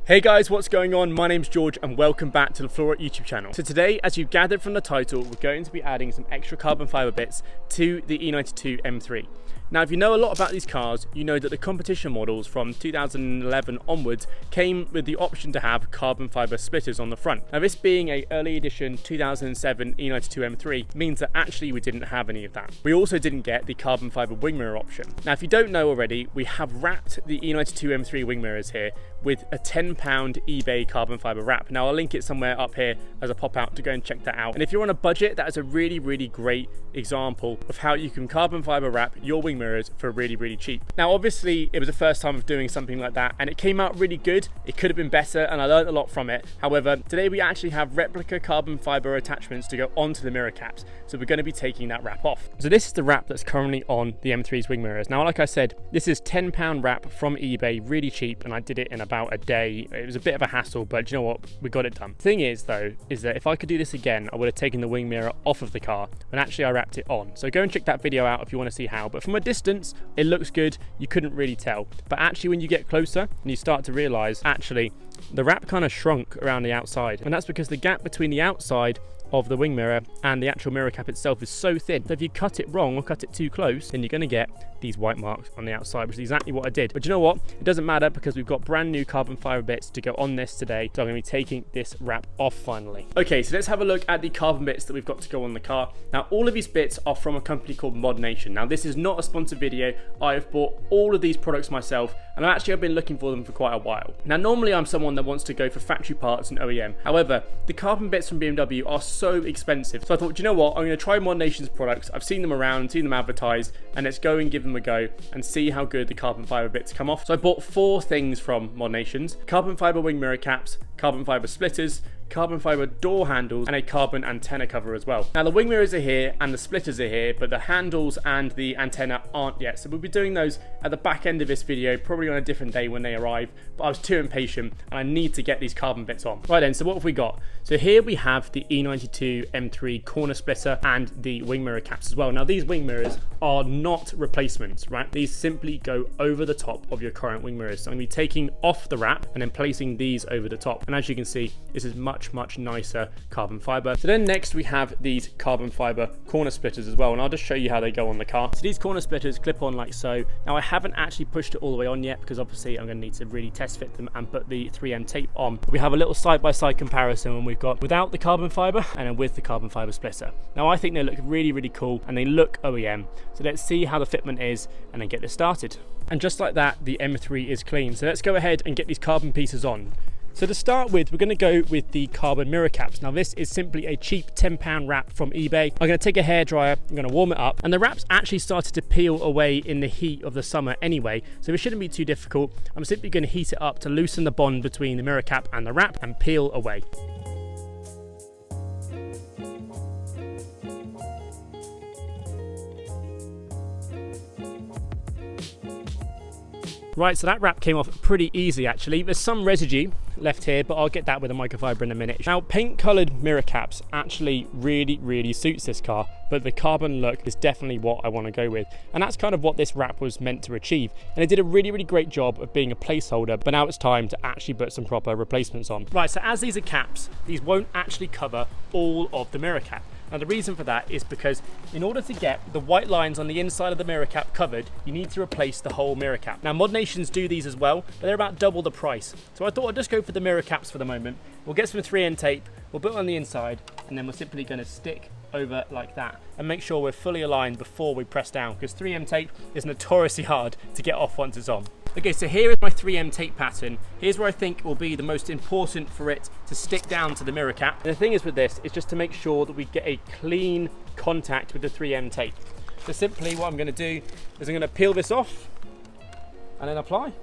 Hey guys, what's going on? My name's George and welcome back to the Flora YouTube channel. So today, as you've gathered from the title, we're going to be adding some extra carbon fiber bits to the E92 M3. Now, if you know a lot about these cars, you know that the competition models from 2011 onwards came with the option to have carbon fiber splitters on the front. Now, this being a early edition 2007 E92 M3 means that actually we didn't have any of that. We also didn't get the carbon fiber wing mirror option. Now, if you don't know already, we have wrapped the E92 M3 wing mirrors here with a £10 eBay carbon fiber wrap. Now, I'll link it somewhere up here as a pop out to go and check that out. And if you're on a budget, that is a really great example of how you can carbon fiber wrap your wing mirrors for really cheap. Now, obviously, it was the first time of doing something like that and it came out really good. It could have been better and I learned a lot from it. However, today we actually have replica carbon fiber attachments to go onto the mirror caps. So we're going to be taking that wrap off. So this is the wrap that's currently on the M3's wing mirrors. Now, like I said, this is £10 wrap from eBay, really cheap, and I did it in about a day. It was a bit of a hassle, but you know what? We got it done. Thing is though, is that if I could do this again, I would have taken the wing mirror off of the car and actually I wrapped it on. So go and check that video out if you want to see how, but from a distance, it looks good. You couldn't really tell, but actually when you get closer and you start to realize actually the wrap kind of shrunk around the outside, and that's because the gap between the outside of the wing mirror and the actual mirror cap itself is so thin. So if you cut it wrong or cut it too close, then you're going to get these white marks on the outside, which is exactly what I did. But you know what? It doesn't matter because we've got brand new carbon fiber bits to go on this today. So I'm going to be taking this wrap off finally. Okay, so let's have a look at the carbon bits that we've got to go on the car. Now, all of these bits are from a company called ModNations. Now, this is not a sponsored video. I have bought all of these products myself and I've been looking for them for quite a while. Now, normally I'm someone that wants to go for factory parts and OEM. However, the carbon bits from BMW are so expensive. So I thought, you know what? I'm going to try ModNations products. I've seen them around, seen them advertised, and let's go and give them a go and see how good the carbon fiber bits come off. So I bought 4 things from ModNations: carbon fiber wing mirror caps, carbon fiber splitters, carbon fiber door handles, and a carbon antenna cover as well. Now, the wing mirrors are here and the splitters are here, but the handles and the antenna aren't yet. So we'll be doing those at the back end of this video, probably on a different day when they arrive, but I was too impatient and I need to get these carbon bits on. Right then, so what have we got? So here we have the E92 M3 corner splitter and the wing mirror caps as well. Now, these wing mirrors are not replacements, right? These simply go over the top of your current wing mirrors. So I'm going to be taking off the wrap and then placing these over the top. And as you can see, this is much nicer carbon fiber. So then next we have these carbon fiber corner splitters as well, and I'll just show you how they go on the car. So these corner splitters clip on like so. Now, I haven't actually pushed it all the way on yet because obviously I'm going to need to really test fit them and put the 3M tape on. We have a little side-by-side comparison when we've got without the carbon fiber and then with the carbon fiber splitter. Now, I think they look really cool and they look OEM. So let's see how the fitment is and then get this started. And just like that, the M3 is clean. So let's go ahead and get these carbon pieces on. So to start with, we're going to go with the carbon mirror caps. Now, this is simply a cheap £10 wrap from eBay. I'm going to take a hairdryer, I'm going to warm it up, and the wraps actually started to peel away in the heat of the summer anyway, so it shouldn't be too difficult. I'm simply going to heat it up to loosen the bond between the mirror cap and the wrap and peel away. Right, so that wrap came off pretty easy actually. There's some residue left here, but I'll get that with a microfiber in a minute. Now, paint coloured mirror caps actually really suits this car, but the carbon look is definitely what I want to go with. And that's kind of what this wrap was meant to achieve. And it did a really great job of being a placeholder, but now it's time to actually put some proper replacements on. Right, so as these are caps, these won't actually cover all of the mirror cap. Now, the reason for that is because in order to get the white lines on the inside of the mirror cap covered, you need to replace the whole mirror cap. Now, ModNations do these as well, but they're about double the price. So I thought I'd just go for the mirror caps for the moment. We'll get some 3M tape, we'll put it on the inside, and then we're simply going to stick over like that and make sure we're fully aligned before we press down, because 3M tape is notoriously hard to get off once it's on. Okay, so here is my 3M tape pattern. Here's where I think will be the most important for it to stick down to the mirror cap. And the thing is with this is just to make sure that we get a clean contact with the 3M tape. So simply what I'm going to do is I'm going to peel this off and then apply.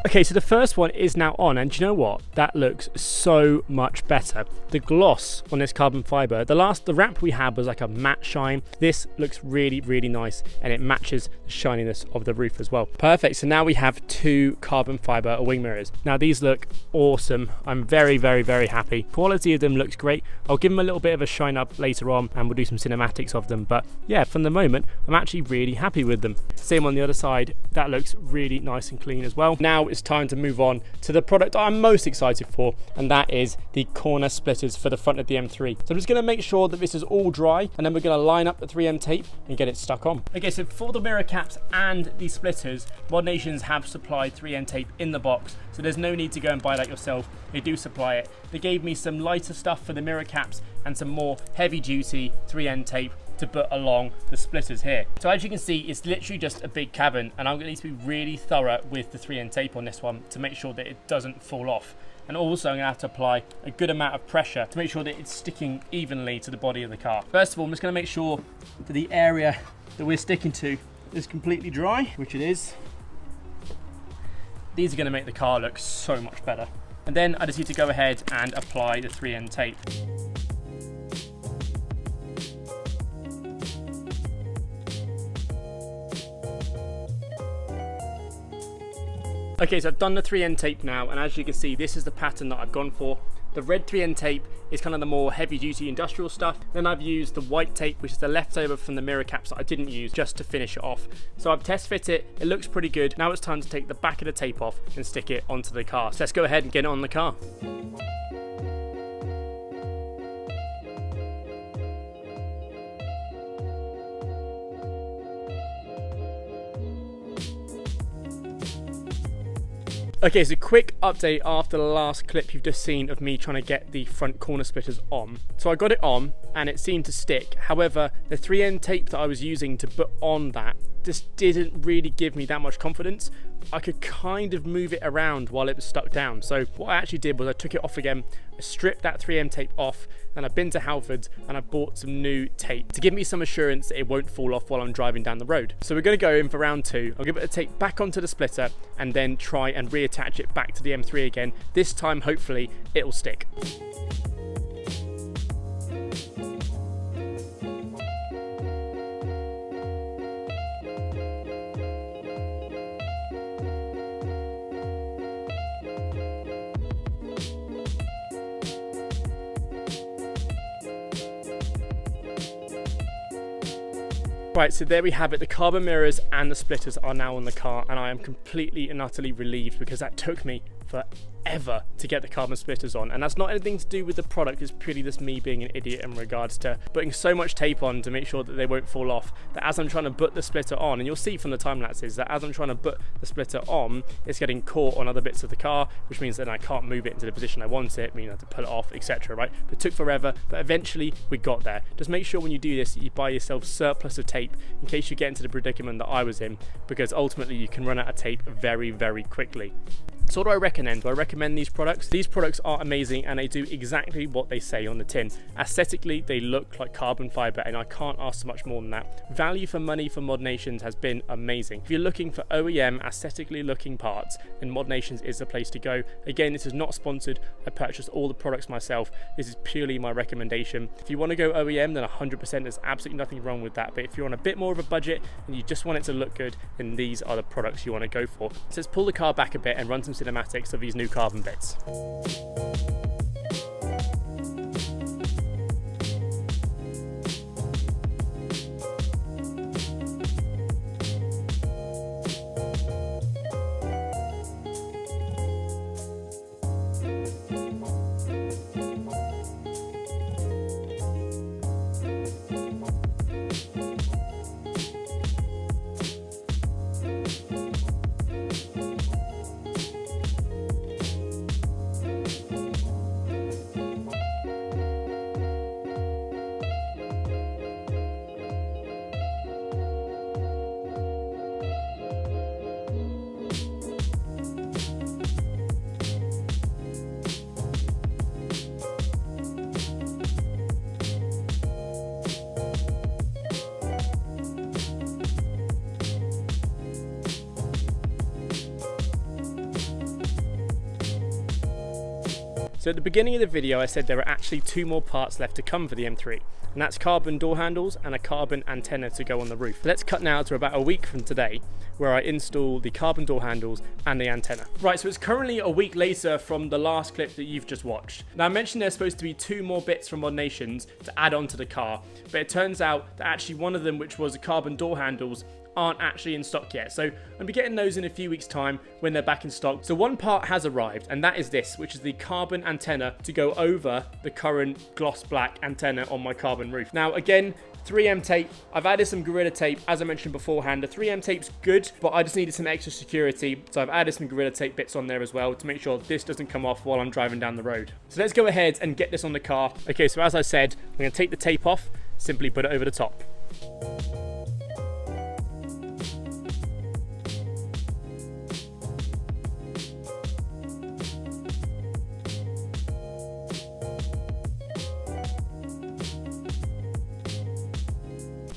Okay, so the first one is now on, and do you know what? That looks so much better. The gloss on this carbon fiber, the wrap we had was like a matte shine. This looks really, really nice, and it matches the shininess of the roof as well. Perfect, so now we have 2 carbon fiber wing mirrors. Now these look awesome. I'm very, very, very happy. Quality of them looks great. I'll give them a little bit of a shine up later on, and we'll do some cinematics of them. But yeah, from the moment, I'm actually really happy with them. Same on the other side. That looks really nice and clean as well. Now it's time to move on to the product I'm most excited for, and that is the corner splitters for the front of the M3. So I'm just going to make sure that this is all dry, and then we're going to line up the 3M tape and get it stuck on. Okay, so for the mirror caps and the splitters, ModNations have supplied 3M tape in the box, so there's no need to go and buy that yourself. They do supply it. They gave me some lighter stuff for the mirror caps and some more heavy duty 3M tape to put along the splitters here. So as you can see, it's literally just a big cabin, and I'm going to need to be really thorough with the 3M tape on this one to make sure that it doesn't fall off. And also I'm going to have to apply a good amount of pressure to make sure that it's sticking evenly to the body of the car. First of all, I'm just going to make sure that the area that we're sticking to is completely dry, which it is. These are going to make the car look so much better. And then I just need to go ahead and apply the 3M tape. Okay, so I've done the 3N tape now, and as you can see, this is the pattern that I've gone for. The red 3N tape is kind of the more heavy duty industrial stuff. Then I've used the white tape, which is the leftover from the mirror caps that I didn't use, just to finish it off. So I've test fit it, it looks pretty good. Now it's time to take the back of the tape off and stick it onto the car. So let's go ahead and get it on the car. Okay, so quick update after the last clip you've just seen of me trying to get the front corner splitters on. So I got it on and it seemed to stick. However, the 3N tape that I was using to put on that just didn't really give me that much confidence. I could kind of move it around while it was stuck down. So what I actually did was I took it off again, I stripped that 3M tape off, and I've been to Halfords and I bought some new tape to give me some assurance that it won't fall off while I'm driving down the road. So we're going to go in for round 2. I'll give it the tape back onto the splitter and then try and reattach it back to the M3 again. This time, hopefully, it'll stick. Right, so there we have it. The carbon mirrors and the splitters are now on the car, and I am completely and utterly relieved because that took me forever to get the carbon splitters on, and that's not anything to do with the product. It's purely just me being an idiot in regards to putting so much tape on to make sure that they won't fall off, that as I'm trying to put the splitter on, and you'll see from the time lapses that as I'm trying to put the splitter on, it's getting caught on other bits of the car, which means that I can't move it into the position I want it, meaning I have to pull it off, etc. Right? But it took forever, but eventually we got there. Just make sure when you do this you buy yourself surplus of tape in case you get into the predicament that I was in, because ultimately you can run out of tape very, very quickly. So what do I recommend? Do I recommend these products? These products are amazing and they do exactly what they say on the tin. Aesthetically, they look like carbon fiber, and I can't ask for much more than that. Value for money for ModNations has been amazing. If you're looking for OEM aesthetically looking parts, then ModNations is the place to go. Again, this is not sponsored. I purchased all the products myself. This is purely my recommendation. If you want to go OEM, then 100% there's absolutely nothing wrong with that. But if you're on a bit more of a budget and you just want it to look good, then these are the products you want to go for. So let's pull the car back a bit and run some cinematics of these new carbon bits. So at the beginning of the video I said there are actually 2 more parts left to come for the M3, and that's carbon door handles and a carbon antenna to go on the roof. Let's cut now to about a week from today, where I install the carbon door handles and the antenna. Right, so it's currently a week later from the last clip that you've just watched. Now I mentioned there's supposed to be 2 more bits from ModNations to add on to the car, but it turns out that actually one of them, which was the carbon door handles, aren't actually in stock yet. So I'll be getting those in a few weeks time when they're back in stock. So one part has arrived, and that is this, which is the carbon antenna to go over the current gloss black antenna on my carbon roof. Now again, 3M tape. I've added some Gorilla tape, as I mentioned beforehand. The 3M tape's good, but I just needed some extra security, so I've added some Gorilla tape bits on there as well to make sure this doesn't come off while I'm driving down the road. So let's go ahead and get this on the car. Okay, so as I said, I'm going to take the tape off, simply put it over the top.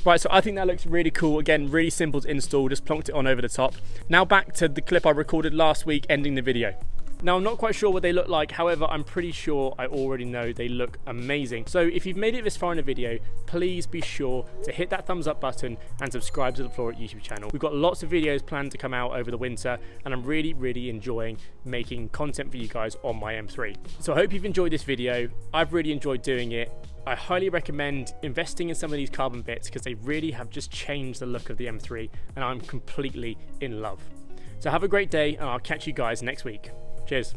Right, so I think that looks really cool. Again, really simple to install, just plonked it on over the top. Now back to the clip I recorded last week ending the video. Now I'm not quite sure what they look like, however I'm pretty sure I already know they look amazing. So if you've made it this far in the video, please be sure to hit that thumbs up button and subscribe to the Flora YouTube channel. We've got lots of videos planned to come out over the winter, and I'm really enjoying making content for you guys on my M3. So I hope you've enjoyed this video. I've really enjoyed doing it. I highly recommend investing in some of these carbon bits because they really have just changed the look of the M3, and I'm completely in love. So have a great day, and I'll catch you guys next week. Cheers.